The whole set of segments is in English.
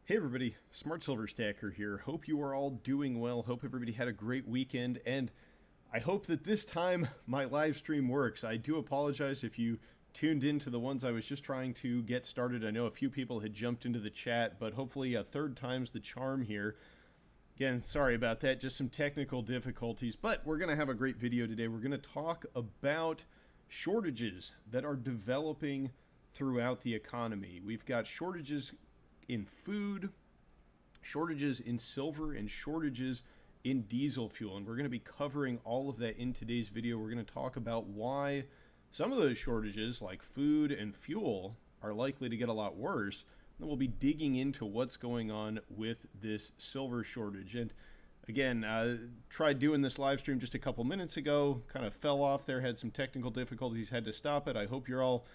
Hey everybody, Smart Silver Stacker here. Hope you are all doing well. Hope everybody had a great weekend, and I hope that this time my live stream works. I do apologize if you tuned into the ones I was just trying to get started. I know a few people had jumped into the chat, but hopefully a third time's the charm here. Again, sorry about that, just some technical difficulties, but we're going to have a great video today. We're going to talk about shortages that are developing throughout the economy. We've got shortages in food, shortages in silver, and shortages in diesel fuel. And we're going to be covering all of that in today's video. We're going to talk about why some of those shortages, like food and fuel, are likely to get a lot worse. Then we'll be digging into what's going on with this silver shortage. And again, tried doing this live stream just a couple minutes ago, kind of fell off there, had some technical difficulties, had to stop it. I hope you're all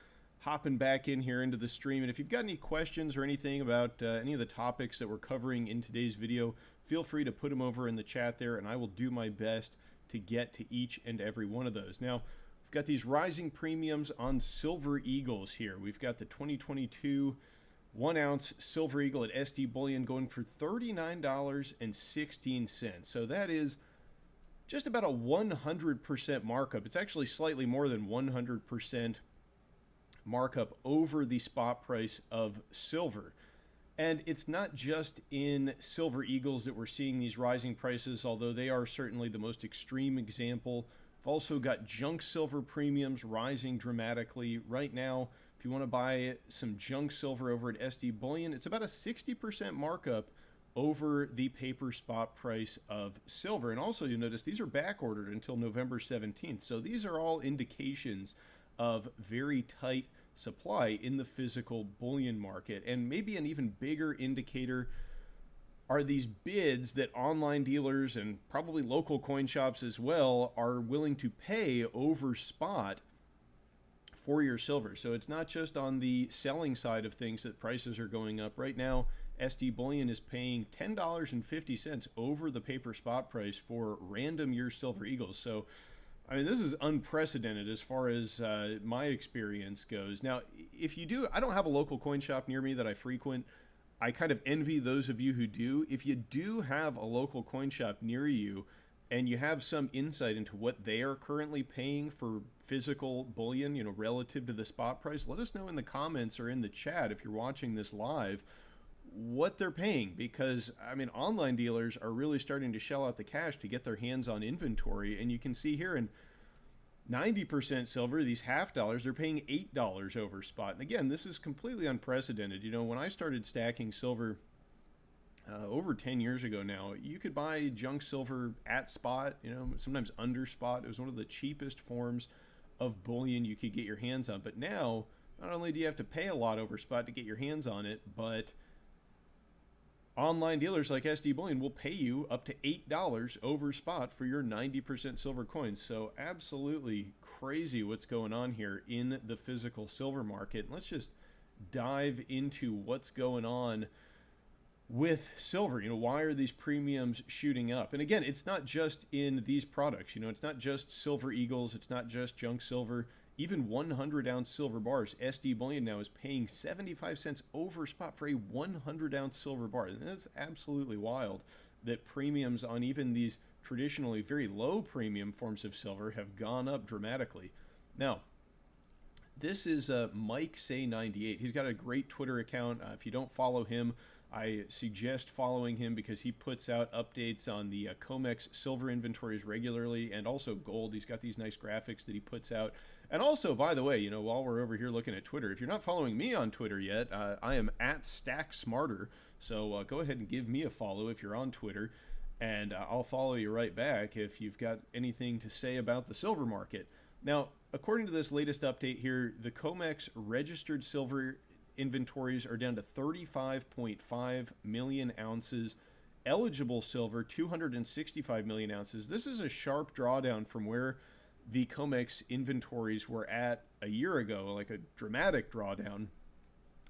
hopping back in here into the stream. And if you've got any questions or anything about any of the topics that we're covering in today's video, feel free to put them over in the chat there, and I will do my best to get to each and every one of those. Now, we've got these rising premiums on Silver Eagles here. We've got the 2022 1-ounce Silver Eagle at SD Bullion going for $39.16. So that is just about a 100% markup. It's actually slightly more than 100% markup over the spot price of silver. And it's not just in Silver Eagles that we're seeing these rising prices, although they are certainly the most extreme example. We've also got junk silver premiums rising dramatically. Right now, if you want to buy some junk silver over at SD Bullion, it's about a 60% markup over the paper spot price of silver. And also, you'll notice these are back ordered until November 17th. So these are all indications of very tight supply in the physical bullion market. And maybe an even bigger indicator are these bids that online dealers and probably local coin shops as well are willing to pay over spot for your silver. So it's not just on the selling side of things that prices are going up. Right now, SD Bullion is paying $10.50 over the paper spot price for random year Silver Eagles. So I mean, this is unprecedented as far as my experience goes. Now, if you do, I don't have a local coin shop near me that I frequent. I kind of envy those of you who do. If you do have a local coin shop near you and you have some insight into what they are currently paying for physical bullion, you know, relative to the spot price, let us know in the comments or in the chat if you're watching this live what they're paying, because I mean, online dealers are really starting to shell out the cash to get their hands on inventory. And you can see here in 90% silver, these half dollars, they're paying $8 over spot. And again, this is completely unprecedented. You know, when I started stacking silver over 10 years ago now, you could buy junk silver at spot, you know, sometimes under spot. It was one of the cheapest forms of bullion you could get your hands on. But now, not only do you have to pay a lot over spot to get your hands on it, but online dealers like SD Bullion will pay you up to $8 over spot for your 90% silver coins. So absolutely crazy what's going on here in the physical silver market. And let's just dive into what's going on with silver. You know, why are these premiums shooting up? And again, it's not just in these products. You know, it's not just Silver Eagles. It's not just junk silver. Even 100-ounce silver bars, SD Bullion now is paying 75 cents over spot for a 100-ounce silver bar. And that's absolutely wild that premiums on even these traditionally very low premium forms of silver have gone up dramatically. Now, this is Mike Say 98. He's got a great Twitter account. If you don't follow him, I suggest following him because he puts out updates on the COMEX silver inventories regularly, and also gold. He's got these nice graphics that he puts out. And also, by the way, you know, while we're over here looking at Twitter, if you're not following me on Twitter yet, I am at StackSmarter. So go ahead and give me a follow if you're on Twitter, and I'll follow you right back if you've got anything to say about the silver market. Now, according to this latest update here, the COMEX registered silver inventories are down to 35.5 million ounces. Eligible silver, 265 million ounces. This is a sharp drawdown from where the COMEX inventories were at a year ago, like a dramatic drawdown.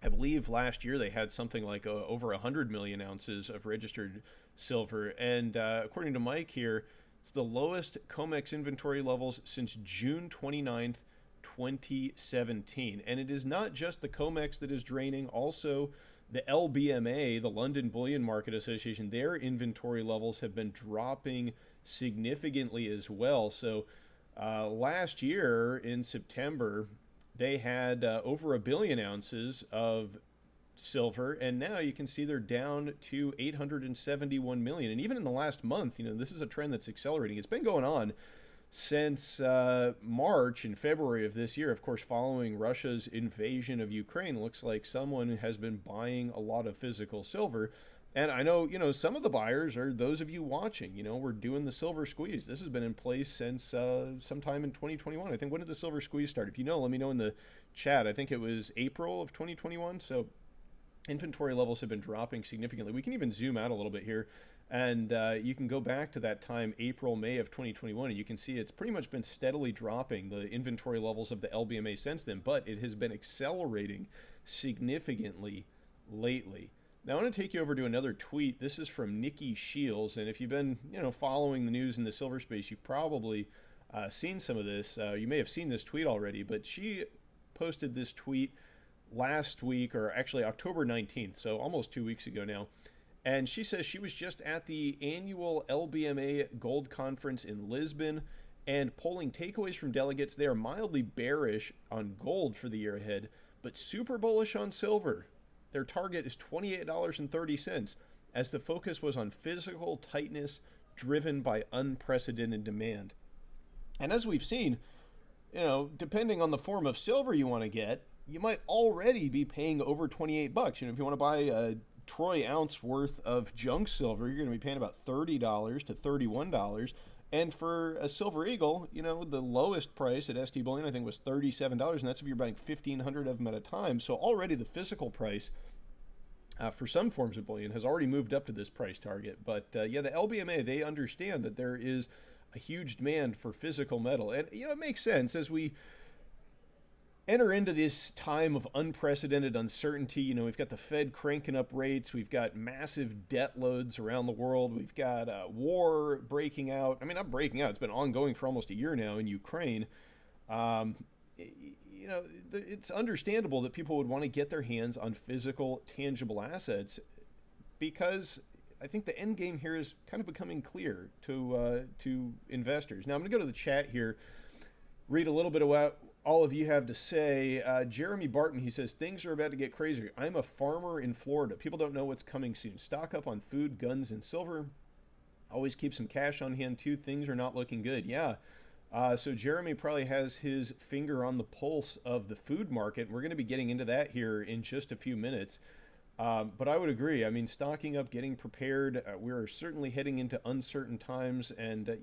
I believe last year they had something like over 100 million ounces of registered silver. And according to Mike here, it's the lowest COMEX inventory levels since June 29th, 2017. And it is not just the COMEX that is draining. Also, The LBMA, the London Bullion Market Association, their inventory levels have been dropping significantly as well. So last year in September, they had over 1 billion ounces of silver, and now you can see they're down to 871 million. And even in the last month, this is a trend that's accelerating. It's been going on since March and February of this year. Of course, following Russia's invasion of Ukraine, looks like someone has been buying a lot of physical silver. And I know, some of the buyers are those of you watching. We're doing the silver squeeze. This has been in place since sometime in 2021. I think, when did the silver squeeze start? If you know, let me know in the chat. I think it was April of 2021. So inventory levels have been dropping significantly. We can even zoom out a little bit here, and you can go back to that time, April, May of 2021, and you can see it's pretty much been steadily dropping, the inventory levels of the LBMA since then, but it has been accelerating significantly lately. Now I want to take you over to another tweet. This is from Nikki Shields, and if you've been, following the news in the silver space, you've probably seen some of this. You may have seen this tweet already, but she posted this tweet last week, or actually October 19th, so almost 2 weeks ago now. And she says she was just at the annual LBMA Gold Conference in Lisbon, and polling takeaways from delegates, they are mildly bearish on gold for the year ahead, but super bullish on silver. Their target is $28.30, as the focus was on physical tightness driven by unprecedented demand. And as we've seen, depending on the form of silver you want to get, you might already be paying over $28. If you want to buy a troy ounce worth of junk silver, you're going to be paying about $30 to $31. And for a Silver Eagle, the lowest price at ST Bullion, I think, was $37, and that's if you're buying 1,500 of them at a time. So already the physical price for some forms of bullion has already moved up to this price target. But the LBMA, they understand that there is a huge demand for physical metal. And, it makes sense as we enter into this time of unprecedented uncertainty. We've got the Fed cranking up rates. We've got massive debt loads around the world. We've got war breaking out. I mean, not breaking out. It's been ongoing for almost a year now in Ukraine. It's understandable that people would want to get their hands on physical, tangible assets, because I think the end game here is kind of becoming clear to investors. Now, I'm going to go to the chat here, read a little bit about all of you have to say. Jeremy Barton, he says, things are about to get crazier. I'm a farmer in Florida. People don't know what's coming soon. Stock up on food, guns, and silver. Always keep some cash on hand, too. Things are not looking good. Yeah. So Jeremy probably has his finger on the pulse of the food market. We're going to be getting into that here in just a few minutes. But I would agree. I mean, stocking up, getting prepared. We're certainly heading into uncertain times. And,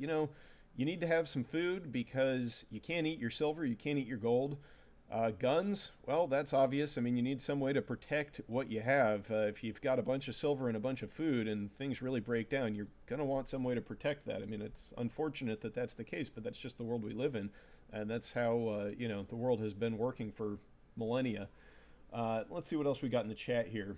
you need to have some food, because you can't eat your silver, you can't eat your gold. Guns, well, that's obvious. I mean, you need some way to protect what you have. If you've got a bunch of silver and a bunch of food and things really break down, you're going to want some way to protect that. I mean, it's unfortunate that that's the case, but that's just the world we live in. And that's how, the world has been working for millennia. Let's see what else we got in the chat here.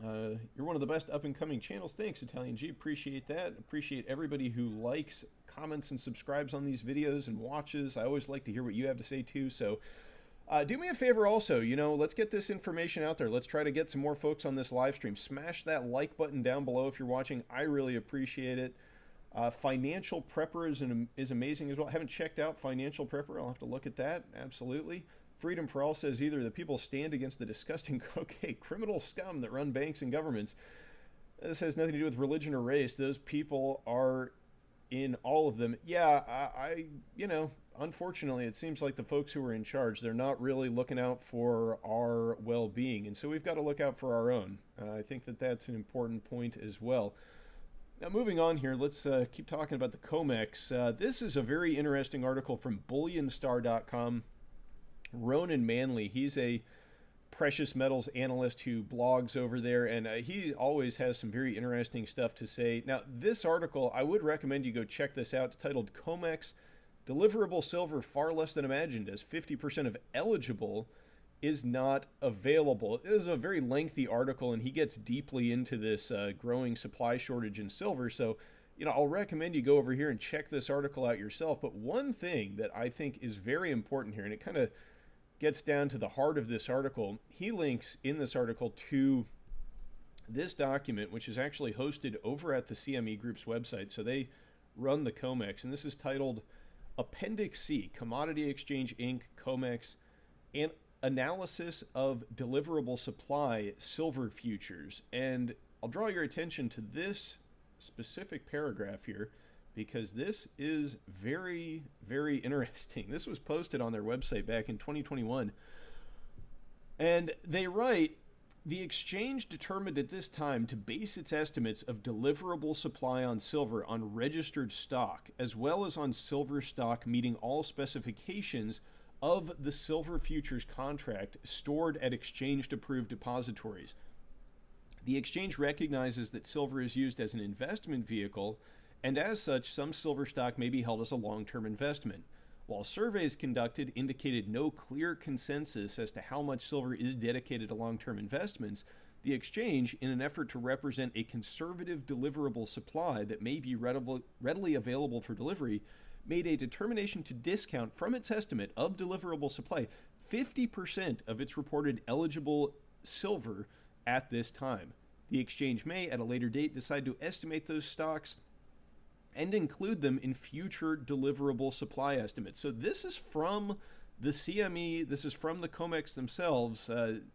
You're one of the best up-and-coming channels. Thanks, Italian G. Appreciate that. Appreciate everybody who likes, comments, and subscribes on these videos and watches. I always like to hear what you have to say, too. So do me a favor also. Let's get this information out there. Let's try to get some more folks on this live stream. Smash that like button down below if you're watching. I really appreciate it. Financial Prepper is amazing as well. I haven't checked out Financial Prepper. I'll have to look at that. Absolutely. Freedom for All says, either the people stand against the disgusting criminal scum that run banks and governments. This has nothing to do with religion or race. Those people are in all of them. Yeah, unfortunately, it seems like the folks who are in charge, they're not really looking out for our well-being. And so we've got to look out for our own. I think that that's an important point as well. Now, moving on here, let's keep talking about the COMEX. This is a very interesting article from BullionStar.com. Ronan Manley, he's a precious metals analyst who blogs over there, and he always has some very interesting stuff to say. Now, this article, I would recommend you go check this out. It's titled COMEX, Deliverable Silver Far Less Than Imagined, as 50% of eligible is not available. It is a very lengthy article, and he gets deeply into this growing supply shortage in silver. So, I'll recommend you go over here and check this article out yourself. But one thing that I think is very important here, and it kind of gets down to the heart of this article. He links in this article to this document, which is actually hosted over at the CME Group's website. So they run the COMEX, and this is titled Appendix C, Commodity Exchange Inc., COMEX, and Analysis of Deliverable Supply Silver Futures. And I'll draw your attention to this specific paragraph here because this is very, very interesting. This was posted on their website back in 2021. And they write, the exchange determined at this time to base its estimates of deliverable supply on silver on registered stock, as well as on silver stock meeting all specifications of the silver futures contract stored at exchange-approved depositories. The exchange recognizes that silver is used as an investment vehicle, and as such, some silver stock may be held as a long-term investment. While surveys conducted indicated no clear consensus as to how much silver is dedicated to long-term investments, the exchange, in an effort to represent a conservative deliverable supply that may be readily available for delivery, made a determination to discount from its estimate of deliverable supply 50% of its reported eligible silver at this time. The exchange may, at a later date, decide to estimate those stocks and include them in future deliverable supply estimates. So this is from the CME, this is from the COMEX themselves,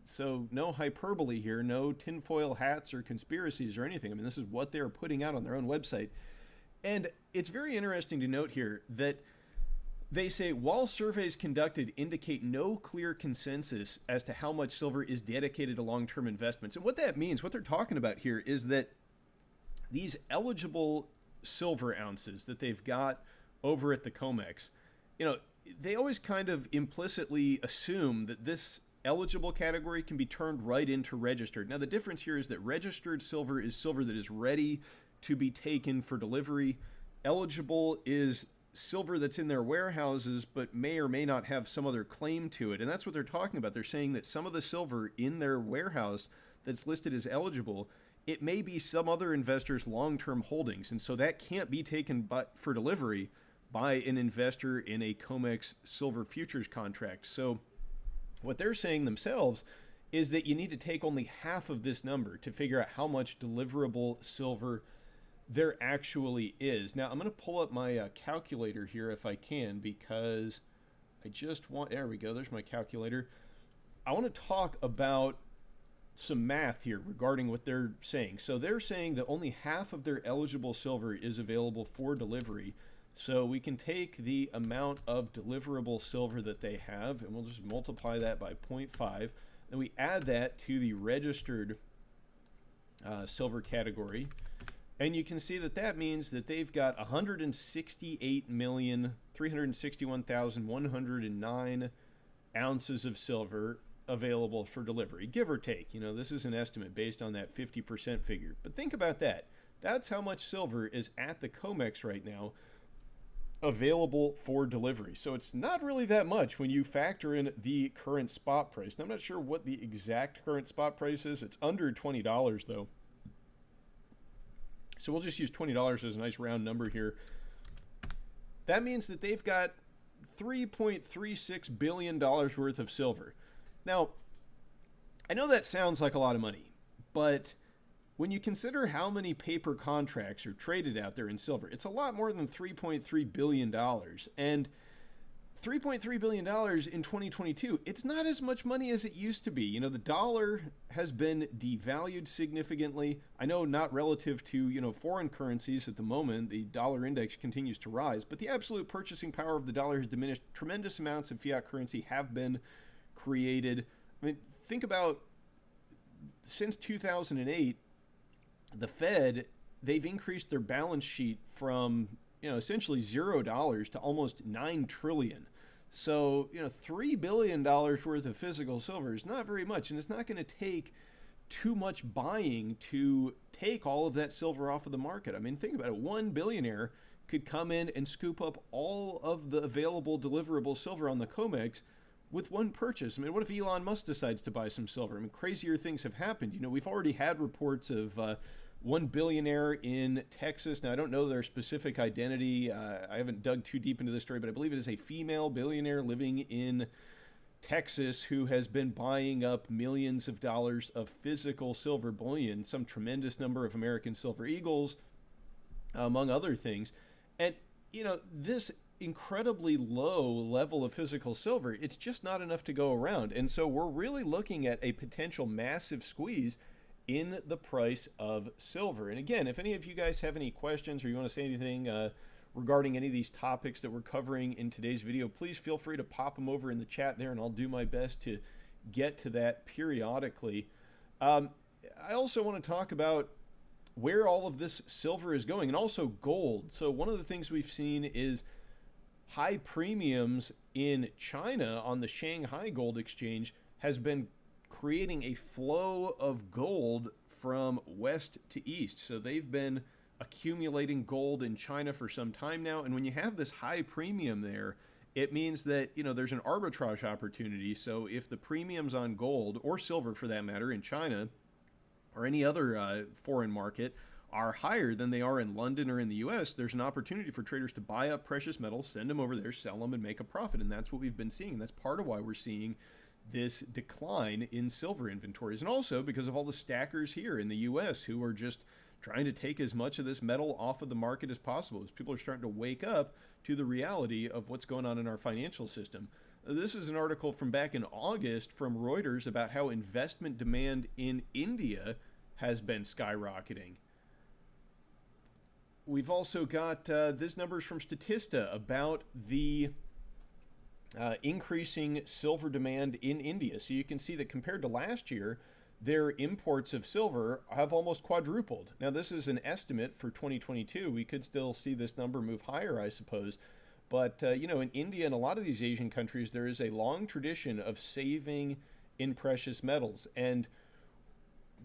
so no hyperbole here, no tinfoil hats or conspiracies or anything. I mean, this is what they're putting out on their own website. And it's very interesting to note here that they say, while surveys conducted indicate no clear consensus as to how much silver is dedicated to long-term investments. And what that means, what they're talking about here, is that these eligible silver ounces that they've got over at the COMEX, you know, they always kind of implicitly assume that this eligible category can be turned right into registered. Now, the difference here is that registered silver is silver that is ready to be taken for delivery. Eligible is silver that's in their warehouses but may or may not have some other claim to it. And that's what they're talking about. They're saying that some of the silver in their warehouse that's listed as eligible, it may be some other investor's long-term holdings, and so that can't be taken for delivery by an investor in a COMEX silver futures contract. So what they're saying themselves is that you need to take only half of this number to figure out how much deliverable silver there actually is. Now, I'm going to pull up my calculator here if I can, because I just want, there we go, there's my calculator. I want to talk about some math here regarding what they're saying. So they're saying that only half of their eligible silver is available for delivery. So we can take the amount of deliverable silver that they have, and we'll just multiply that by 0.5. Then we add that to the registered silver category. And you can see that that means that they've got 168,361,109 ounces of silver available for delivery, give or take. You know, this is an estimate based on that 50% figure. But think about that. That's how much silver is at the COMEX right now available for delivery. So it's not really that much when you factor in the current spot price. Now, I'm not sure what the exact current spot price is. It's under $20 though. So we'll just use $20 as a nice round number here. That means that they've got $3.36 billion worth of silver. Now, I know that sounds like a lot of money, but when you consider how many paper contracts are traded out there in silver, it's a lot more than $3.3 billion. And $3.3 billion in 2022, it's not as much money as it used to be. You know, the dollar has been devalued significantly. I know not relative to, you know, foreign currencies at the moment. The dollar index continues to rise, but the absolute purchasing power of the dollar has diminished. Tremendous amounts of fiat currency have been created. I mean, think about since 2008, the Fed, they've increased their balance sheet from, you know, essentially $0 to almost $9 trillion. So, you know, $3 billion worth of physical silver is not very much, and it's not going to take too much buying to take all of that silver off of the market. I mean, think about it. One billionaire could come in and scoop up all of the available deliverable silver on the COMEX with one purchase. I mean, what if Elon Musk decides to buy some silver? I mean, crazier things have happened. You know, we've already had reports of one billionaire in Texas. Now, I don't know their specific identity. I haven't dug too deep into this story, but I believe it is a female billionaire living in Texas, who has been buying up millions of dollars of physical silver bullion, some tremendous number of American Silver Eagles, among other things. And, this incredibly low level of physical silver, it's just not enough to go around. And so we're really looking at a potential massive squeeze in the price of silver. And again, if any of you guys have any questions or you want to say anything regarding any of these topics that we're covering in today's video, please feel free to pop them over in the chat there, and I'll do my best to get to that periodically. I also want to talk about where all of this silver is going, and also gold. So one of the things we've seen is high premiums in China on the Shanghai Gold Exchange has been creating a flow of gold from west to east. So they've been accumulating gold in China for some time now, and when you have this high premium there, it means that there's an arbitrage opportunity. So if the premiums on gold, or silver for that matter, in China or any other foreign market are higher than they are in London or in the US, there's an opportunity for traders to buy up precious metals, send them over there, sell them, and make a profit. And that's what we've been seeing. That's part of why we're seeing this decline in silver inventories. And also because of all the stackers here in the US who are just trying to take as much of this metal off of the market as possible, as people are starting to wake up to the reality of what's going on in our financial system. This is an article from back in August from Reuters about how investment demand in India has been skyrocketing. We've also got this numbers from Statista about the increasing silver demand in India. So you can see that compared to last year, their imports of silver have almost quadrupled. Now, this is an estimate for 2022. We could still see this number move higher, I suppose. But, in India and a lot of these Asian countries, there is a long tradition of saving in precious metals. And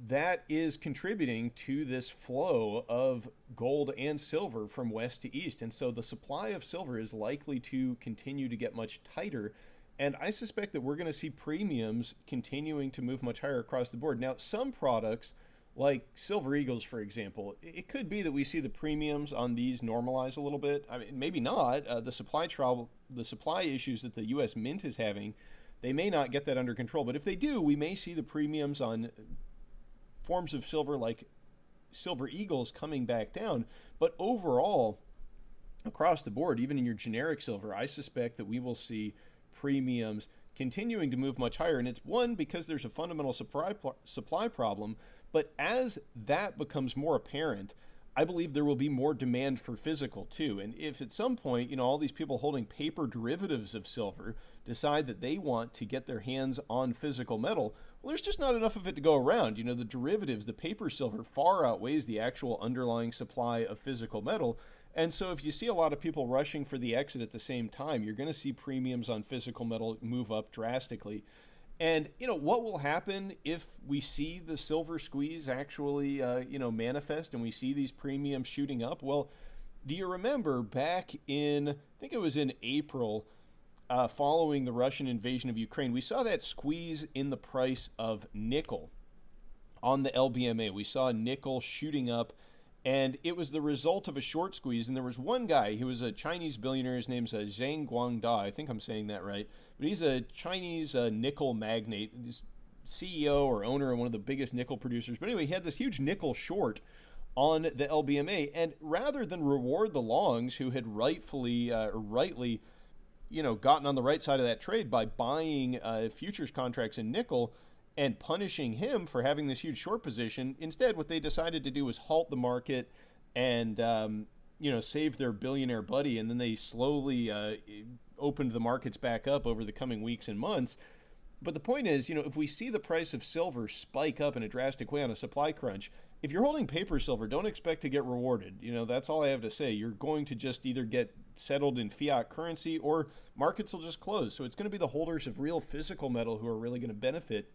that is contributing to this flow of gold and silver from west to east. And so the supply of silver is likely to continue to get much tighter. And I suspect that we're going to see premiums continuing to move much higher across the board. Now, some products, like Silver Eagles, for example, it could be that we see the premiums on these normalize a little bit. I mean, maybe not. The supply issues that the U.S. Mint is having, they may not get that under control. But if they do, we may see the premiums on forms of silver like Silver Eagles coming back down. But overall, across the board, even in your generic silver, I suspect that we will see premiums continuing to move much higher. And it's one, because there's a fundamental supply problem. But as that becomes more apparent, I believe there will be more demand for physical too. And if at some point, all these people holding paper derivatives of silver decide that they want to get their hands on physical metal, well, there's just not enough of it to go around. The derivatives, the paper silver, far outweighs the actual underlying supply of physical metal. And so if you see a lot of people rushing for the exit at the same time, you're going to see premiums on physical metal move up drastically. And, what will happen if we see the silver squeeze actually, manifest and we see these premiums shooting up? Well, do you remember back in, I think it was in April, following the Russian invasion of Ukraine, we saw that squeeze in the price of nickel on the LBMA. We saw nickel shooting up, and it was the result of a short squeeze. And there was one guy, he was a Chinese billionaire, his name's Zhang Guangda, I think I'm saying that right, but he's a Chinese nickel magnate, CEO or owner of one of the biggest nickel producers. But anyway, he had this huge nickel short on the LBMA, and rather than reward the longs who had rightly gotten on the right side of that trade by buying futures contracts in nickel and punishing him for having this huge short position, instead what they decided to do was halt the market and save their billionaire buddy, and then they slowly opened the markets back up over the coming weeks and months. But the point is, if we see the price of silver spike up in a drastic way on a supply crunch, if you're holding paper silver, don't expect to get rewarded. That's all I have to say. You're going to just either get settled in fiat currency or markets will just close. So it's going to be the holders of real physical metal who are really going to benefit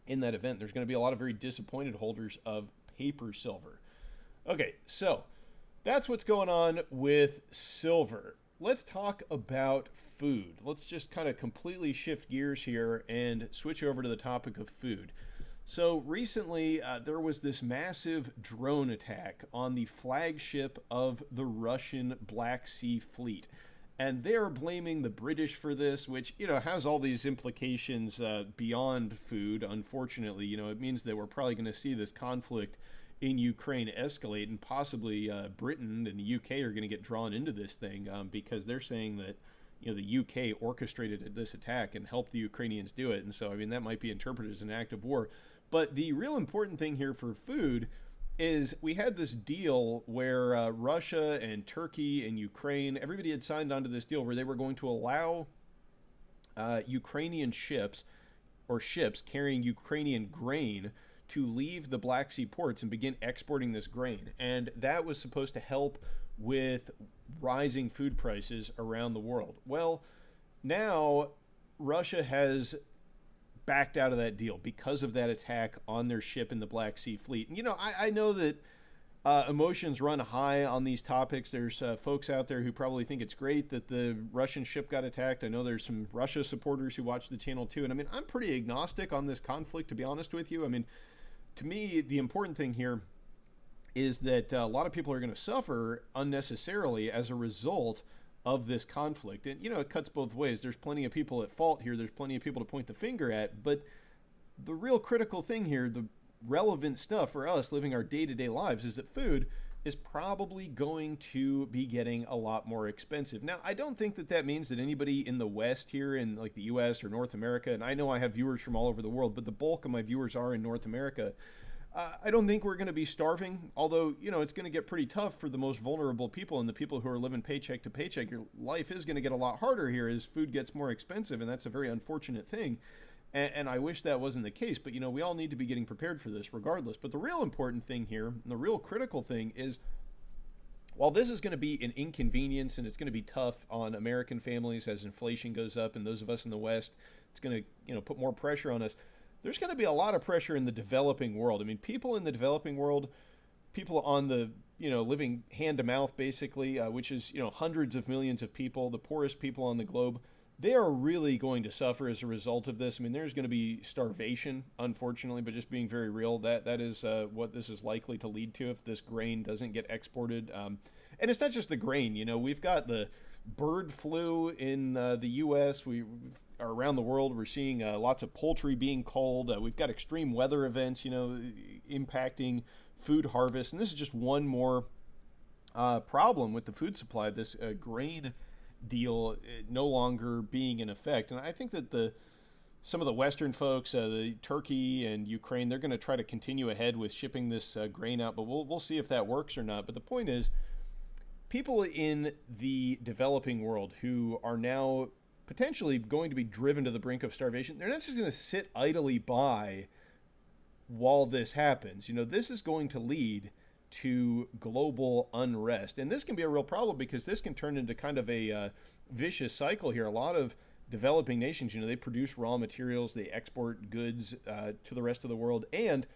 in that event. There's going to be a lot of very disappointed holders of paper silver. Okay, so that's what's going on with silver. Let's talk about food. Let's just kind of completely shift gears here and switch over to the topic of food. So recently, there was this massive drone attack on the flagship of the Russian Black Sea Fleet. and they're blaming the British for this, which has all these implications beyond food. Unfortunately, it means that we're probably going to see this conflict in Ukraine escalate, and possibly Britain and the UK are going to get drawn into this thing because they're saying that the UK orchestrated this attack and helped the Ukrainians do it, and so I mean that might be interpreted as an act of war. But the real important thing here for food is we had this deal where Russia and Turkey and Ukraine, everybody had signed onto this deal where they were going to allow Ukrainian ships or ships carrying Ukrainian grain to leave the Black Sea ports and begin exporting this grain. And that was supposed to help with rising food prices around the world. Well, now Russia has backed out of that deal because of that attack on their ship in the Black Sea Fleet. And, I know that emotions run high on these topics. There's folks out there who probably think it's great that the Russian ship got attacked. I know there's some Russia supporters who watch the channel too. And I mean, I'm pretty agnostic on this conflict, to be honest with you. I mean, to me, the important thing here is that a lot of people are going to suffer unnecessarily as a result of this conflict. And, it cuts both ways. There's plenty of people at fault here. There's plenty of people to point the finger at. But the real critical thing here, the relevant stuff for us living our day-to-day lives, is that food is probably going to be getting a lot more expensive. Now, I don't think that that means that anybody in the West here in like the US or North America, and I know I have viewers from all over the world, but the bulk of my viewers are in North America. I don't think we're going to be starving, although, it's going to get pretty tough for the most vulnerable people and the people who are living paycheck to paycheck. Your life is going to get a lot harder here as food gets more expensive, and that's a very unfortunate thing. And I wish that wasn't the case, but, we all need to be getting prepared for this regardless. But the real important thing here, and the real critical thing is, while this is going to be an inconvenience and it's going to be tough on American families as inflation goes up and those of us in the West, it's going to, put more pressure on us. There's going to be a lot of pressure in the developing world. I mean, people in the developing world, people on the, living hand to mouth basically, which is, hundreds of millions of people, the poorest people on the globe, they are really going to suffer as a result of this. I mean, there's going to be starvation, unfortunately, but just being very real, that is what this is likely to lead to if this grain doesn't get exported. And it's not just the grain, we've got the bird flu in the U.S., we are around the world. We're seeing lots of poultry being culled. We've got extreme weather events, impacting food harvest. And this is just one more problem with the food supply, this grain deal no longer being in effect. And I think that some of the Western folks, the Turkey and Ukraine, they're going to try to continue ahead with shipping this grain out, but we'll see if that works or not. But the point is, people in the developing world who are now potentially going to be driven to the brink of starvation, they're not just going to sit idly by while this happens. This is going to lead to global unrest. And this can be a real problem because this can turn into kind of a vicious cycle here. A lot of developing nations, they produce raw materials, they export goods to the rest of the world. And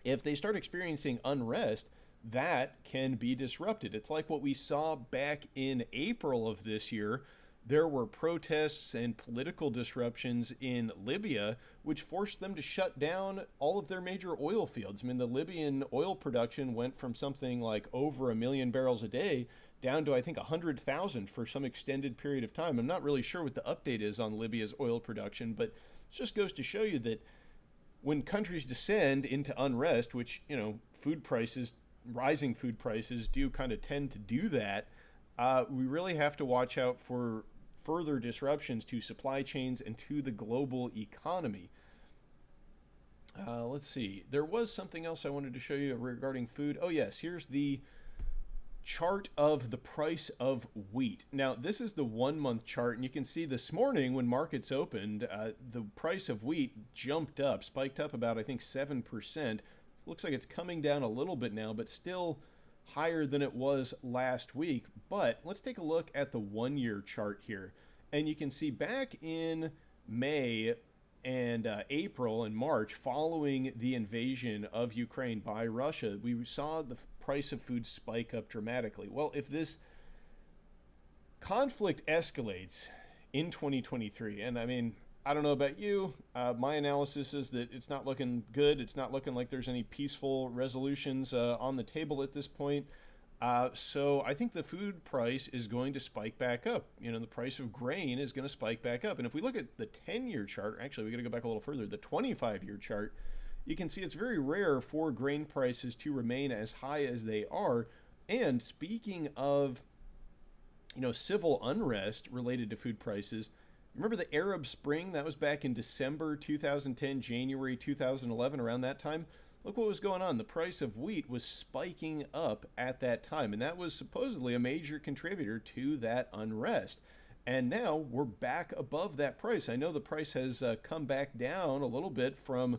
if they start experiencing unrest, that can be disrupted. It's like what we saw back in April of this year. There were protests and political disruptions in Libya, which forced them to shut down all of their major oil fields. I mean, the Libyan oil production went from something like over 1 million barrels a day down to, I think, 100,000 for some extended period of time. I'm not really sure what the update is on Libya's oil production, but it just goes to show you that when countries descend into unrest, which, food prices, rising food prices do kind of tend to do that, we really have to watch out for further disruptions to supply chains and to the global economy. Let's see. There was something else I wanted to show you regarding food. Oh, yes. Here's the chart of the price of wheat. Now, this is the 1 month chart, and you can see this morning when markets opened, the price of wheat jumped up, spiked up about, I think, 7%. It looks like it's coming down a little bit now, but still higher than it was last week. But let's take a look at the 1 year chart here. And you can see back in May and April and March, following the invasion of Ukraine by Russia, we saw the price of food spike up dramatically. Well, if this conflict escalates in 2023, and I mean, I don't know about you, my analysis is that it's not looking good. It's not looking like there's any peaceful resolutions on the table at this point. So I think the food price is going to spike back up. You know, the price of grain is going to spike back up. And if we look at the 10-year chart, actually, we got to go back a little further, the 25-year chart, you can see it's very rare for grain prices to remain as high as they are. And speaking of, civil unrest related to food prices, remember the Arab Spring? That was back in December 2010, January 2011, around that time. Look what was going on. The price of wheat was spiking up at that time, and that was supposedly a major contributor to that unrest. And now we're back above that price. I know the price has come back down a little bit from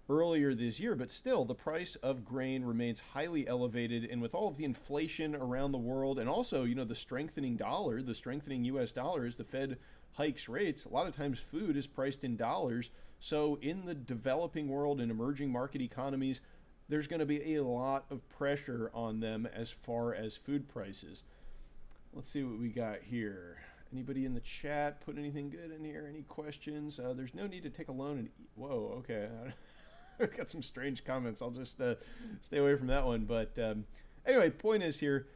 earlier this year, but still the price of grain remains highly elevated. And with all of the inflation around the world, and also, the strengthening dollar, the strengthening US dollar as the Fed hikes rates, a lot of times food is priced in dollars. So in the developing world and emerging market economies, there's going to be a lot of pressure on them as far as food prices. Let's see what we got here. Anybody in the chat put anything good in here? Any questions? There's no need to take a loan and eat. Whoa, okay. I've got some strange comments. I'll just stay away from that one. But anyway, point is here,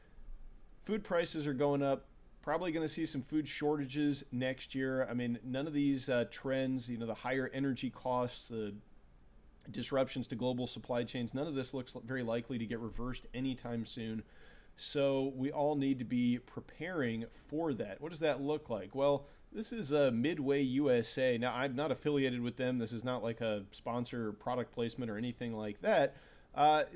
food prices are going up. Probably going to see some food shortages next year. I mean, none of these trends, the higher energy costs, the disruptions to global supply chains, none of this looks very likely to get reversed anytime soon. So we all need to be preparing for that. What does that look like? Well, this is Midway USA. Now, I'm not affiliated with them. This is not like a sponsor or product placement or anything like that.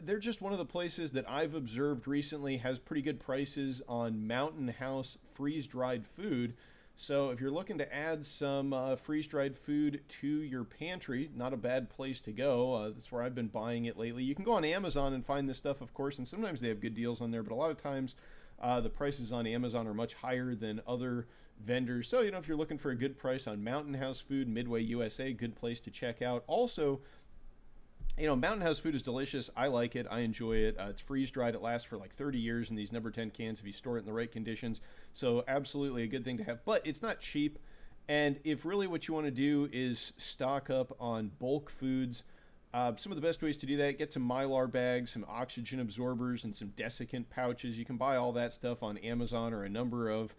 They're just one of the places that I've observed recently has pretty good prices on Mountain House freeze-dried food. So if you're looking to add some freeze-dried food to your pantry, not a bad place to go. That's where I've been buying it lately. You can go on Amazon and find this stuff, of course, and sometimes they have good deals on there, but a lot of times the prices on Amazon are much higher than other vendors. So, if you're looking for a good price on Mountain House food, Midway USA, good place to check out. Also, Mountain House food is delicious. I like it. I enjoy it. It's freeze-dried. It lasts for like 30 years in these number 10 cans if you store it in the right conditions. So absolutely a good thing to have. But it's not cheap. And if really what you want to do is stock up on bulk foods, some of the best ways to do that, get some Mylar bags, some oxygen absorbers, and some desiccant pouches. You can buy all that stuff on Amazon or a number of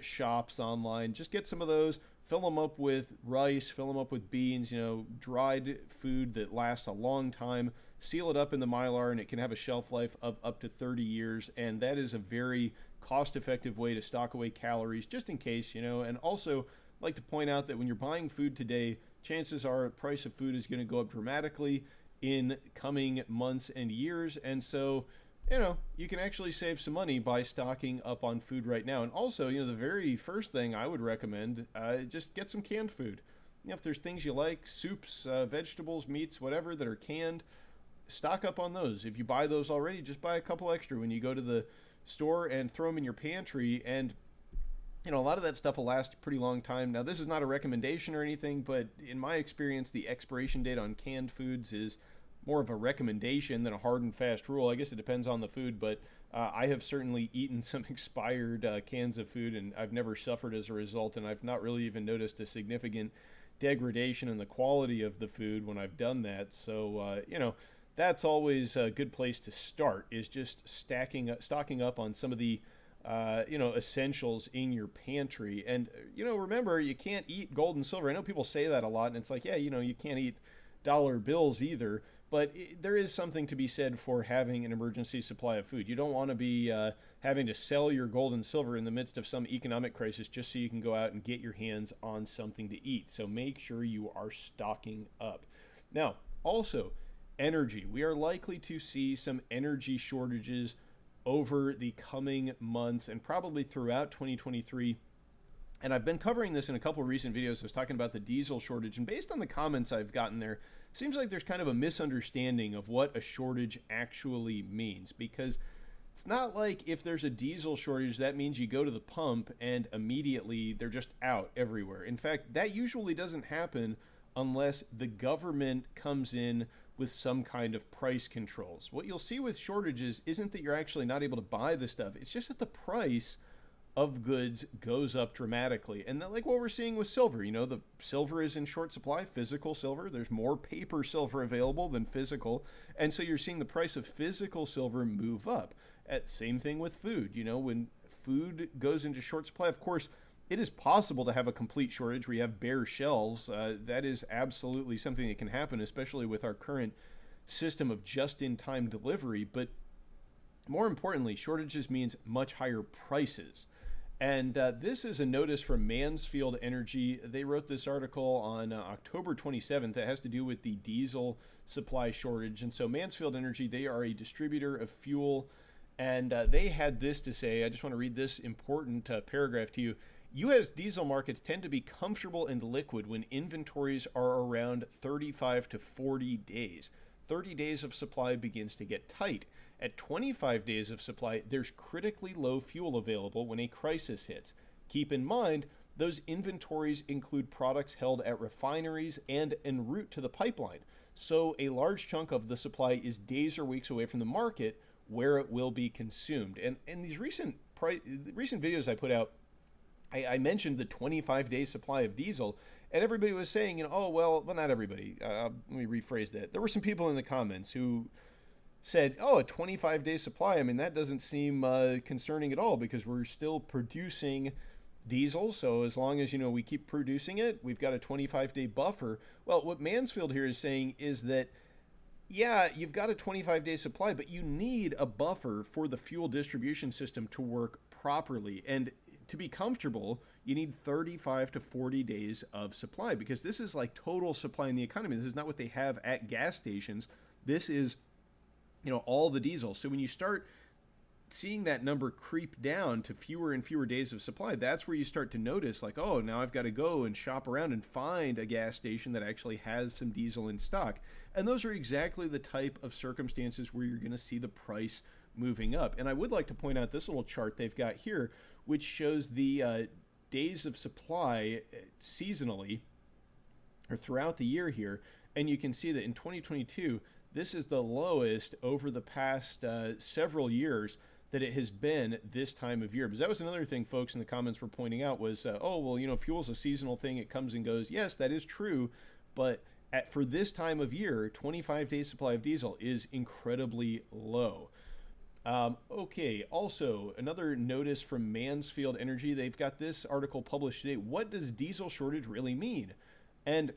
shops online. Just get some of those. Fill them up with rice, fill them up with beans, dried food that lasts a long time. Seal it up in the Mylar, and it can have a shelf life of up to 30 years. And that is a very cost-effective way to stock away calories, just in case, And also, I'd like to point out that when you're buying food today, chances are the price of food is going to go up dramatically in coming months and years. And so, you can actually save some money by stocking up on food right now. And also, the very first thing I would recommend, just get some canned food. If there's things you like, soups, vegetables, meats, whatever that are canned, stock up on those. If you buy those already, just buy a couple extra when you go to the store and throw them in your pantry. And, a lot of that stuff will last a pretty long time. Now, this is not a recommendation or anything, but in my experience, the expiration date on canned foods is more of a recommendation than a hard and fast rule. I guess it depends on the food, but I have certainly eaten some expired cans of food, and I've never suffered as a result, and I've not really even noticed a significant degradation in the quality of the food when I've done that. So, that's always a good place to start, is just stocking up on some of the essentials in your pantry. And, remember, you can't eat gold and silver. I know people say that a lot, and it's like, yeah, you can't eat dollar bills either. But there is something to be said for having an emergency supply of food. You don't want to be having to sell your gold and silver in the midst of some economic crisis just so you can go out and get your hands on something to eat. So make sure you are stocking up. Now, also, energy. We are likely to see some energy shortages over the coming months and probably throughout 2023. And I've been covering this in a couple of recent videos. I was talking about the diesel shortage, and based on the comments I've gotten there, seems like there's kind of a misunderstanding of what a shortage actually means, because it's not like if there's a diesel shortage, that means you go to the pump and immediately they're just out everywhere. In fact, that usually doesn't happen unless the government comes in with some kind of price controls. What you'll see with shortages isn't that you're actually not able to buy the stuff. It's just that the price of goods goes up dramatically. And then, like what we're seeing with silver, the silver is in short supply, physical silver. There's more paper silver available than physical. And so you're seeing the price of physical silver move up. Same thing with food. When food goes into short supply, of course, it is possible to have a complete shortage where you have bare shelves. That is absolutely something that can happen, especially with our current system of just-in-time delivery. But more importantly, shortages means much higher prices. And this is a notice from Mansfield Energy. They wrote this article on October 27th that has to do with the diesel supply shortage. And so Mansfield Energy, they are a distributor of fuel. And they had this to say. I just want to read this important paragraph to you. U.S. diesel markets tend to be comfortable and liquid when inventories are around 35 to 40 days. 30 days of supply begins to get tight. At 25 days of supply, there's critically low fuel available when a crisis hits. Keep in mind, those inventories include products held at refineries and en route to the pipeline. So a large chunk of the supply is days or weeks away from the market where it will be consumed. And in these recent videos I put out, I mentioned the 25-day supply of diesel, and everybody was saying, well, not everybody. Let me rephrase that. There were some people in the comments who said, a 25-day supply. I mean, that doesn't seem concerning at all because we're still producing diesel. So as long as, we keep producing it, we've got a 25-day buffer. Well, what Mansfield here is saying is that, yeah, you've got a 25-day supply, but you need a buffer for the fuel distribution system to work properly. And to be comfortable, you need 35 to 40 days of supply because this is like total supply in the economy. This is not what they have at gas stations. This is, all the diesel. So when you start seeing that number creep down to fewer and fewer days of supply, that's where you start to notice like, oh, now I've got to go and shop around and find a gas station that actually has some diesel in stock. And those are exactly the type of circumstances where you're going to see the price moving up. And I would like to point out this little chart they've got here, which shows the days of supply seasonally or throughout the year here. And you can see that in 2022, this is the lowest over the past several years that it has been this time of year. Because that was another thing folks in the comments were pointing out was, fuel's a seasonal thing. It comes and goes. Yes, that is true. But for this time of year, 25-day supply of diesel is incredibly low. Okay, also, another notice from Mansfield Energy. They've got this article published today. What does diesel shortage really mean? And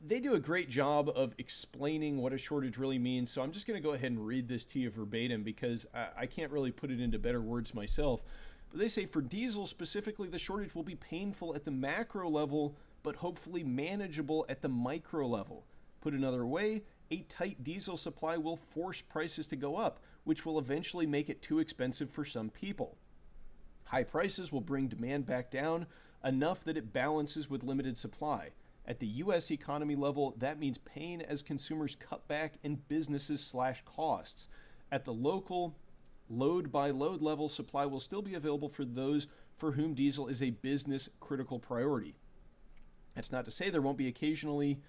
they do a great job of explaining what a shortage really means. So I'm just going to go ahead and read this to you verbatim because I can't really put it into better words myself. But they say for diesel specifically, the shortage will be painful at the macro level, but hopefully manageable at the micro level. Put another way, a tight diesel supply will force prices to go up, which will eventually make it too expensive for some people. High prices will bring demand back down enough that it balances with limited supply. At the U.S. economy level, that means pain as consumers cut back and businesses slash costs. At the local, load-by-load level, supply will still be available for those for whom diesel is a business critical priority. That's not to say there won't occasionally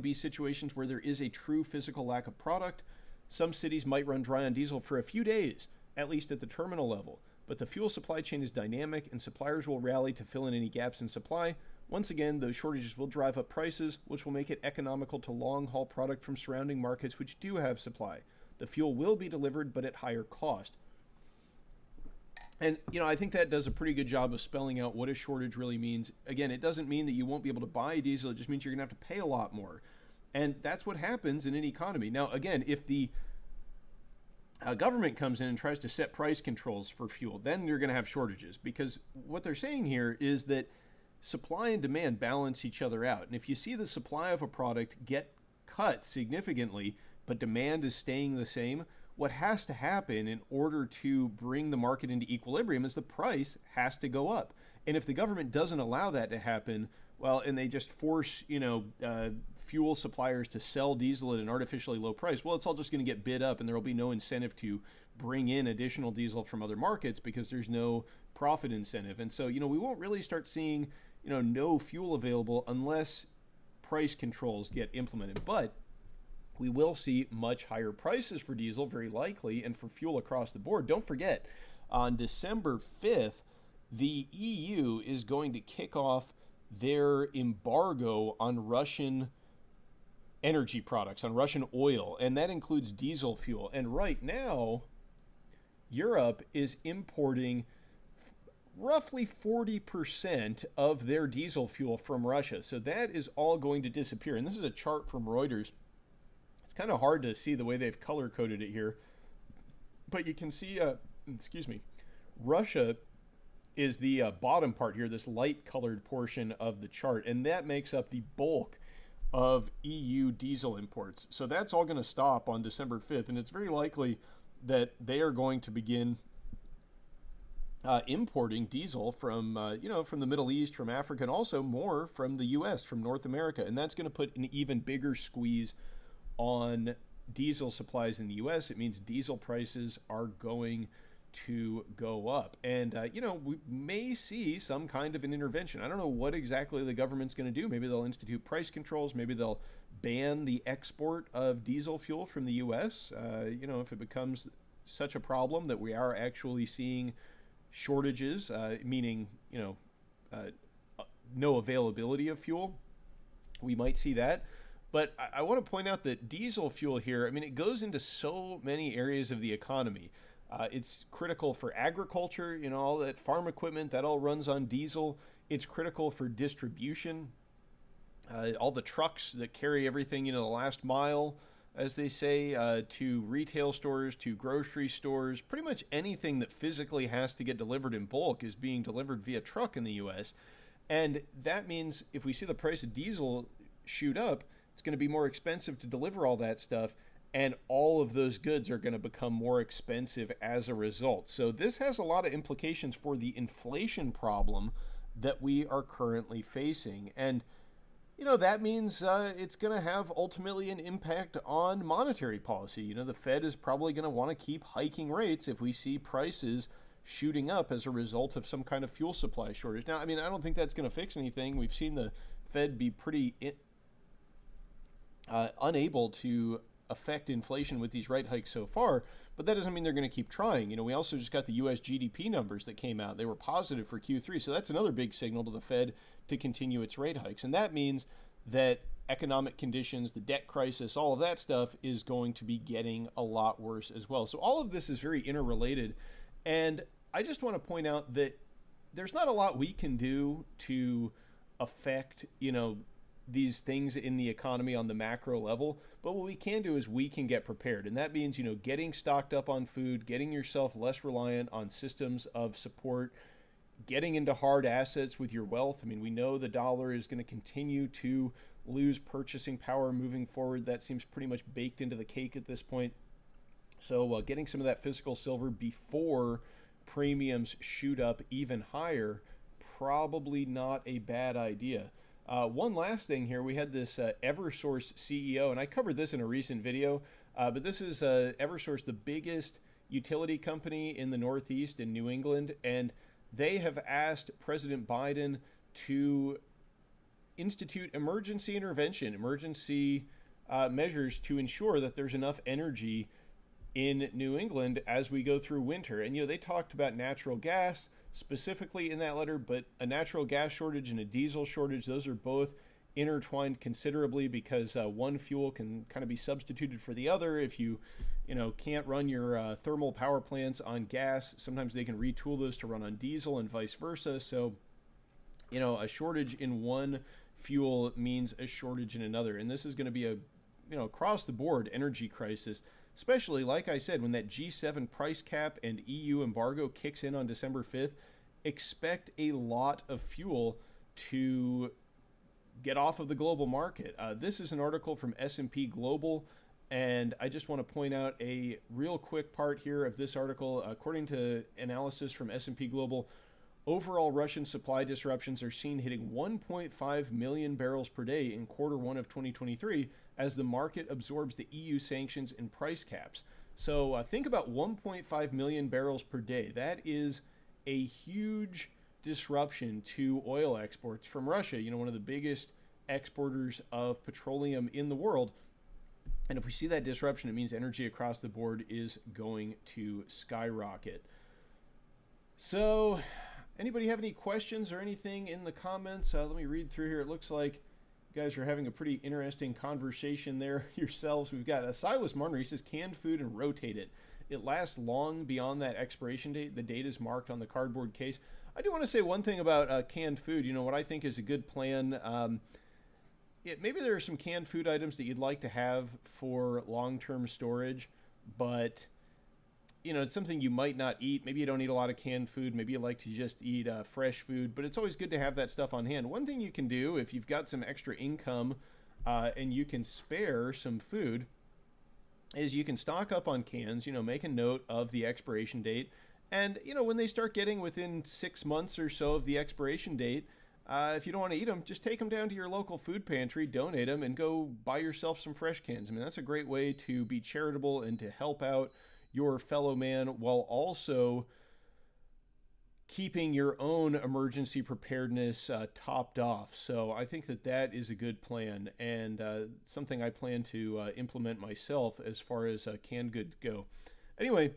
be situations where there is a true physical lack of product. Some cities might run dry on diesel for a few days, at least at the terminal level. But the fuel supply chain is dynamic and suppliers will rally to fill in any gaps in supply. Once again, those shortages will drive up prices, which will make it economical to long-haul product from surrounding markets which do have supply. The fuel will be delivered, but at higher cost. And, I think that does a pretty good job of spelling out what a shortage really means. Again, it doesn't mean that you won't be able to buy diesel. It just means you're going to have to pay a lot more. And that's what happens in an economy. Now, again, if the government comes in and tries to set price controls for fuel, then you're going to have shortages. Because what they're saying here is that supply and demand balance each other out. And if you see the supply of a product get cut significantly, but demand is staying the same, what has to happen in order to bring the market into equilibrium is the price has to go up. And if the government doesn't allow that to happen, well, and they just force, fuel suppliers to sell diesel at an artificially low price, well, it's all just going to get bid up and there will be no incentive to bring in additional diesel from other markets because there's no profit incentive. And so, we won't really start seeing, no fuel available unless price controls get implemented. But we will see much higher prices for diesel, very likely, and for fuel across the board. Don't forget, On December 5th, the EU is going to kick off their embargo on Russian energy products, on Russian oil, and that includes diesel fuel. And right now, Europe is importing roughly 40% of their diesel fuel from Russia. So that is all going to disappear. And this is a chart from Reuters. It's kind of hard to see the way they've color coded it here, but you can see, Russia is the bottom part here, this light colored portion of the chart, and that makes up the bulk of EU diesel imports. So that's all going to stop on December 5th, and it's very likely that they are going to begin importing diesel from, from the Middle East, from Africa, and also more from the U.S., from North America, and that's going to put an even bigger squeeze on diesel supplies in the U.S. It means diesel prices are going to go up. And, we may see some kind of an intervention. I don't know what exactly the government's going to do. Maybe they'll institute price controls. Maybe they'll ban the export of diesel fuel from the U.S. If it becomes such a problem that we are actually seeing shortages, meaning, no availability of fuel, we might see that. But I want to point out that diesel fuel here, it goes into so many areas of the economy. It's critical for agriculture, all that farm equipment, that all runs on diesel. It's critical for distribution. All the trucks that carry everything, the last mile, as they say, to retail stores, to grocery stores. Pretty much anything that physically has to get delivered in bulk is being delivered via truck in the U.S. And that means if we see the price of diesel shoot up, it's going to be more expensive to deliver all that stuff, and all of those goods are going to become more expensive as a result. So this has a lot of implications for the inflation problem that we are currently facing. And, that means it's going to have ultimately an impact on monetary policy. The Fed is probably going to want to keep hiking rates if we see prices shooting up as a result of some kind of fuel supply shortage. Now, I don't think that's going to fix anything. We've seen the Fed be pretty unable to affect inflation with these rate hikes so far, but that doesn't mean they're going to keep trying. We also just got the U.S. GDP numbers that came out. They were positive for Q3, so that's another big signal to the Fed to continue its rate hikes. And that means that economic conditions, the debt crisis, all of that stuff is going to be getting a lot worse as well. So all of this is very interrelated, and I just want to point out that there's not a lot we can do to affect, these things in the economy on the macro level, but what we can do is we can get prepared, and that means getting stocked up on food, getting yourself less reliant on systems of support, getting into hard assets with your wealth. We know the dollar is going to continue to lose purchasing power moving forward. That seems pretty much baked into the cake at this point. So getting some of that physical silver before premiums shoot up even higher, probably not a bad idea. One last thing here, we had this Eversource CEO, and I covered this in a recent video, but this is Eversource, the biggest utility company in the Northeast in New England, and they have asked President Biden to institute emergency intervention, emergency measures to ensure that there's enough energy in New England as we go through winter. And, they talked about natural gas specifically in that letter, but a natural gas shortage and a diesel shortage, those are both intertwined considerably because one fuel can kind of be substituted for the other. If you can't run your thermal power plants on gas, sometimes they can retool those to run on diesel and vice versa. So, a shortage in one fuel means a shortage in another. And this is going to be a, across the board energy crisis, especially, like I said, when that G7 price cap and EU embargo kicks in on December 5th. Expect a lot of fuel to get off of the global market. This is an article from S&P Global, and I just want to point out a real quick part here of this article. According to analysis from S&P Global, overall Russian supply disruptions are seen hitting 1.5 million barrels per day in quarter one of 2023 as the market absorbs the EU sanctions and price caps. So think about 1.5 million barrels per day. That is a huge disruption to oil exports from Russia, one of the biggest exporters of petroleum in the world. And if we see that disruption, it means energy across the board is going to skyrocket. So, anybody have any questions or anything in the comments? Let me read through here. It looks like you guys are having a pretty interesting conversation there yourselves. We've got Silas Marner. He says canned food and rotate it. It lasts long beyond that expiration date. The date is marked on the cardboard case. I do want to say one thing about canned food. You know, what I think is a good plan. Maybe there are some canned food items that you'd like to have for long-term storage, but you know, it's something you might not eat. Maybe you don't eat a lot of canned food. Maybe you like to just eat fresh food, but it's always good to have that stuff on hand. One thing you can do if you've got some extra income and you can spare some food is you can stock up on cans, you know, make a note of the expiration date. And, you know, when they start getting within 6 months or so of the expiration date, if you don't want to eat them, just take them down to your local food pantry, donate them, and go buy yourself some fresh cans. I mean, that's a great way to be charitable and to help out your fellow man while also keeping your own emergency preparedness topped off. So I think that that is a good plan and something I plan to implement myself as far as canned goods go. Anyway,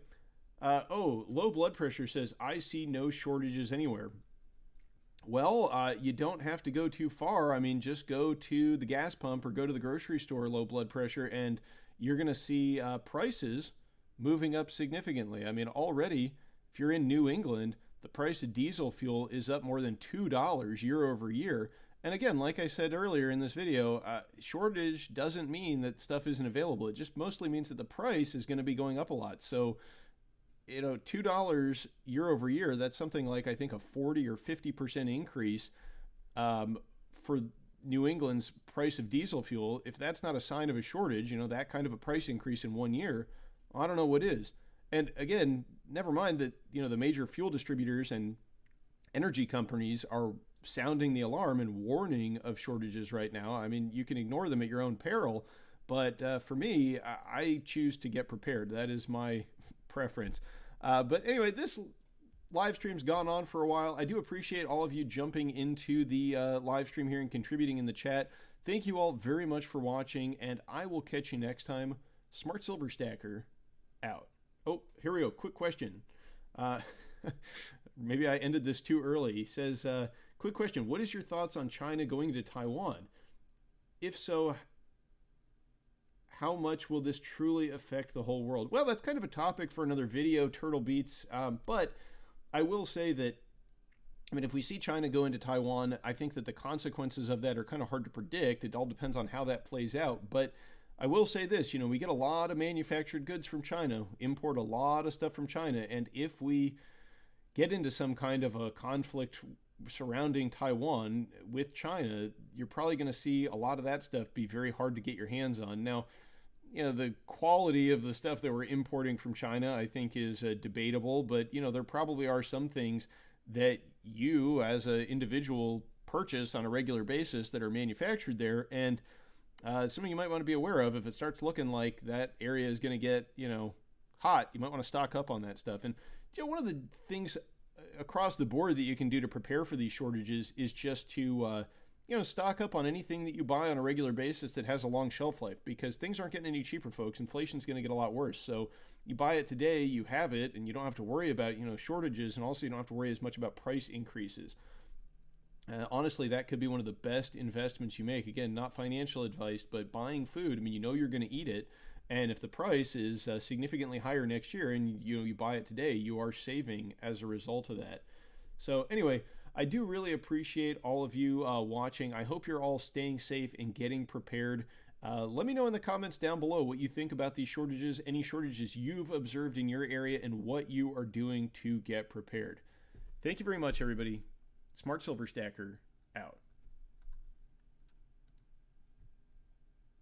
low blood pressure says, I see no shortages anywhere. Well, you don't have to go too far. I mean, just go to the gas pump or go to the grocery store, low blood pressure, and you're going to see prices moving up significantly. I mean, already, if you're in New England, the price of diesel fuel is up more than $2 year over year. And again, like I said earlier in this video, shortage doesn't mean that stuff isn't available. It just mostly means that the price is going to be going up a lot. So, you know, $2 year over year, that's something like, I think, a 40 or 50% increase for New England's price of diesel fuel. If that's not a sign of a shortage, you know, that kind of a price increase in 1 year, I don't know what is. And again, never mind that, you know, the major fuel distributors and energy companies are sounding the alarm and warning of shortages right now. I mean, you can ignore them at your own peril, but for me, I choose to get prepared. That is my preference. But anyway, this live stream's gone on for a while. I do appreciate all of you jumping into the live stream here and contributing in the chat. Thank you all very much for watching, and I will catch you next time. Smart Silver Stacker out. Oh, here we go. Quick question. Maybe I ended this too early. He says, quick question. What is your thoughts on China going to Taiwan? If so, how much will this truly affect the whole world? Well, that's kind of a topic for another video, Turtle Beats. But I will say that, I mean, if we see China go into Taiwan, I think that the consequences of that are kind of hard to predict. It all depends on how that plays out. But I will say this, you know, we get a lot of manufactured goods from China, import a lot of stuff from China, and if we get into some kind of a conflict surrounding Taiwan with China, you're probably going to see a lot of that stuff be very hard to get your hands on. Now, you know, the quality of the stuff that we're importing from China, I think, is debatable, but, you know, there probably are some things that you as an individual purchase on a regular basis that are manufactured there, and something you might want to be aware of. If it starts looking like that area is going to get, you know, hot, you might want to stock up on that stuff. And, you know, one of the things across the board that you can do to prepare for these shortages is just to, you know, stock up on anything that you buy on a regular basis that has a long shelf life, because things aren't getting any cheaper, folks. Inflation's going to get a lot worse. So you buy it today, you have it, and you don't have to worry about, you know, shortages, and also you don't have to worry as much about price increases. Honestly, that could be one of the best investments you make. Again, not financial advice, but buying food. I mean, you know you're going to eat it, and if the price is significantly higher next year, and you buy it today, you are saving as a result of that. So anyway, I do really appreciate all of you watching. I hope you're all staying safe and getting prepared. Let me know in the comments down below what you think about these shortages, any shortages you've observed in your area, and what you are doing to get prepared. Thank you very much, everybody. Smart Silver Stacker out.